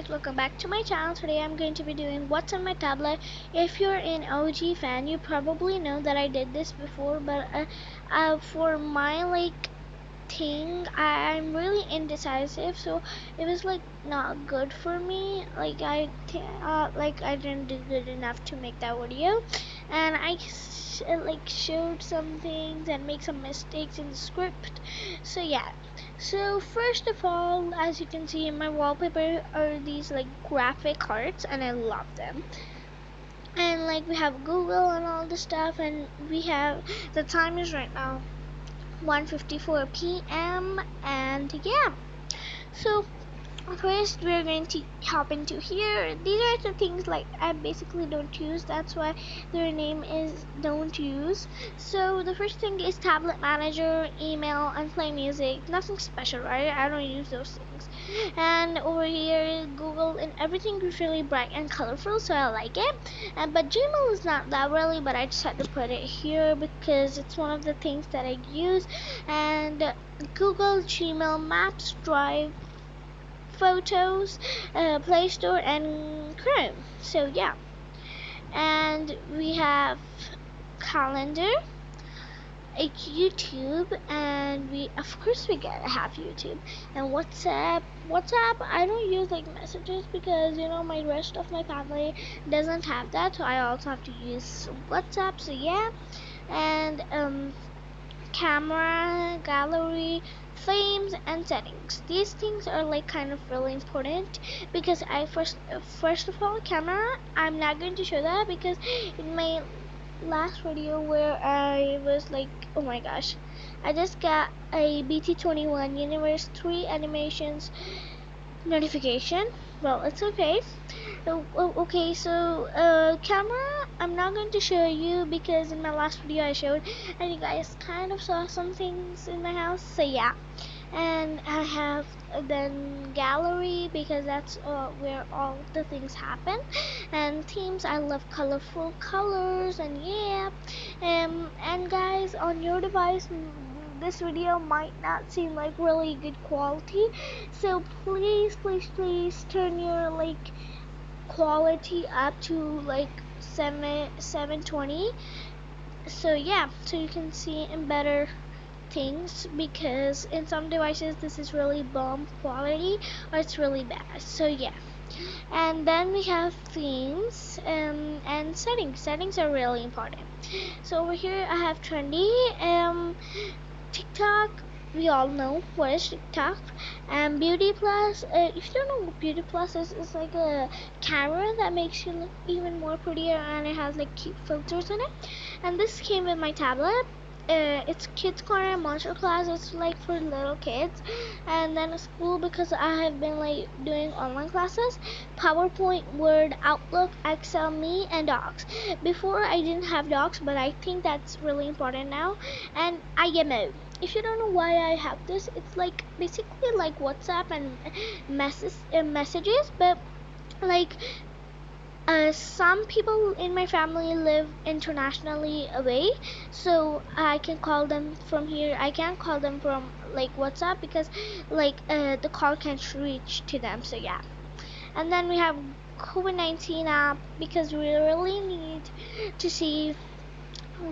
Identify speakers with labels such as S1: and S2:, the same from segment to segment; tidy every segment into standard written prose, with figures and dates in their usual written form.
S1: guys, welcome back to my channel. Today I'm going to be doing what's on my tablet. If you're an OG fan, you probably know that I did this before, but for my thing, I'm really indecisive, so it was not good for me. I didn't do good enough to make that video, and I showed some things and make some mistakes in the script. So yeah. So first of all, as you can see in my wallpaper are these graphic cards, and I love them. And we have Google and all the stuff, and we have the time is right now 1:54 p.m. and yeah. So first we're going to hop into here. These are the things I basically don't use, that's why their name is don't use. So the first thing is tablet manager, email, and play music. Nothing special, right? I don't use those things. And over here Google, and everything is really bright and colorful, so I like it. But Gmail is not that really, but I just had to put it here because it's one of the things that I use. And Google, Gmail, Maps, Drive, Photos, Play Store, and Chrome. So yeah. And we have calendar, a YouTube, and we of course we gotta have YouTube. And WhatsApp, I don't use messages because my rest of my family doesn't have that, so I also have to use WhatsApp. So yeah. And camera, gallery, frames, and settings. These things are kind of really important because I first of all, camera, I'm not going to show that because in my last video where I was oh my gosh, I just got a BT21 Universe 3 animations notification. Well, it's okay. Okay, so camera, I'm not going to show you because in my last video I showed, and you guys kind of saw some things in my house. So yeah. And I have then gallery because that's where all the things happen. And themes, I love colorful colors, and yeah. And guys, on your device, this video might not seem really good quality, so please turn your quality up to 720, so yeah, so you can see in better things, because in some devices this is really bomb quality or it's really bad. So yeah. And then we have themes, and settings are really important. So over here I have trendy, TikTok, we all know what is TikTok. And Beauty Plus, if you don't know what Beauty Plus is, it's like a camera that makes you look even more prettier, and it has cute filters in it. And this came with my tablet. It's Kids Corner, Monster Class. It's for little kids. And then school, because I have been doing online classes, PowerPoint, Word, Outlook, Excel, Me, and Docs. Before I didn't have Docs, but I think that's really important now. And IMO. If you don't know why I have this, it's basically WhatsApp and messages, but some people in my family live internationally away, so I can call them from here. I can't call them from WhatsApp because the call can't reach to them. So yeah. And then we have COVID-19 app because we really need to see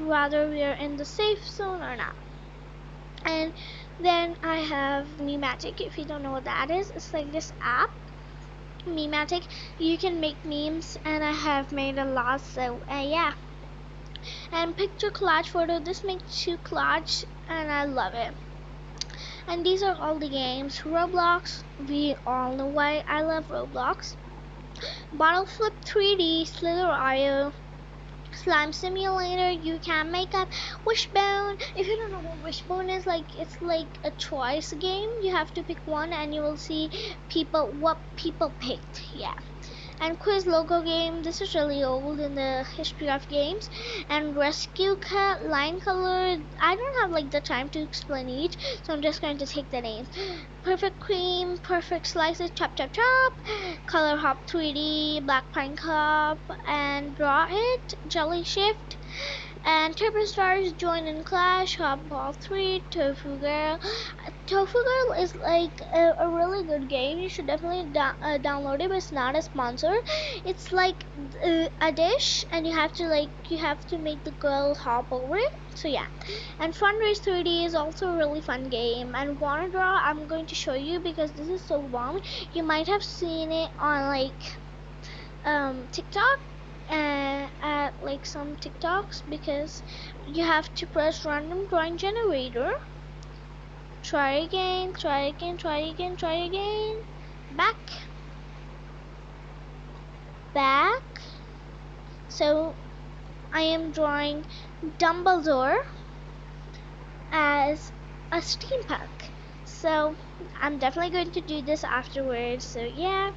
S1: whether we are in the safe zone or not. And then I have Mematic. If you don't know what that is, it's this app, Mematic. You can make memes, and I have made a lot, so yeah. And picture collage photo, this makes you collage, and I love it. And these are all the games. Roblox, we all know why I love Roblox. Bottle Flip 3D, Slither.io, Slime Simulator, You Can Make Up, Wishbone. If you don't know what Wishbone is, it's a choice game. You have to pick one, and you will see what people picked. Yeah. And Quiz Logo game, this is really old in the history of games. And Rescue Cat, Line Color, I don't have the time to explain each, so I'm just going to take the names. Perfect Cream, Perfect Slices, Chop Chop Chop, Color Hop 3D, Black Pine Cup, and Draw It, Jelly Shift, and Turbo Stars, Join and Clash, Hop Ball 3, Tofu Girl. Tofu Girl is like a really good game. You should definitely download it, but it's not a sponsor. It's like a dish, and you have to make the girl hop over it. So yeah, and Fundraise 3D is also a really fun game. And Wanna Draw, I'm going to show you because this is so bomb. You might have seen it on like TikTok at like some TikToks because you have to press random drawing generator. Try again, try again, try again, try again. Back, back. So I am drawing Dumbledore as a steampunk. So I'm definitely going to do this afterwards. So yeah.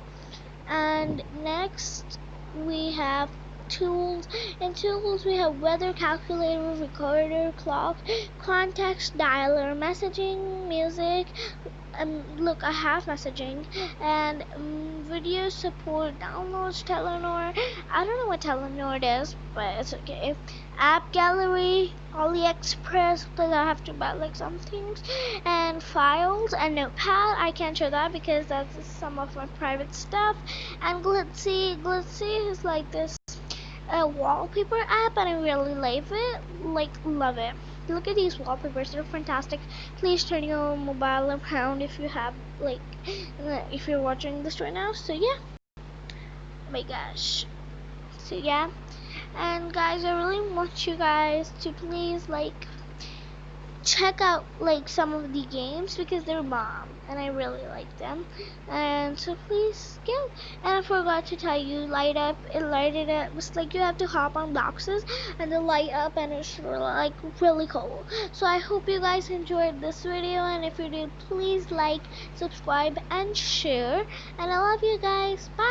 S1: And next we have tools. In tools we have weather calculator, recorder, clock, context dialer, messaging, music. Look, I have messaging and video support, downloads, Telenor. I don't know what Telenor is, but it's okay. App gallery, AliExpress, because I have to buy like some things, and files and notepad. I can't show that because that's some of my private stuff. And Glitzy is like this wallpaper app, and I really love it. Look at these wallpapers, they're fantastic. Please turn your mobile around if you have if you're watching this right now. So yeah, oh my gosh. So yeah, and guys, I really want you guys to please check out like some of the games because they're bomb and I really like them. And so please go. And I forgot to tell you, light up, it lighted up. It's like you have to hop on boxes and they light up, and it's like really cool. So I hope you guys enjoyed this video, and if you did, please like, subscribe and share, and I love you guys. Bye.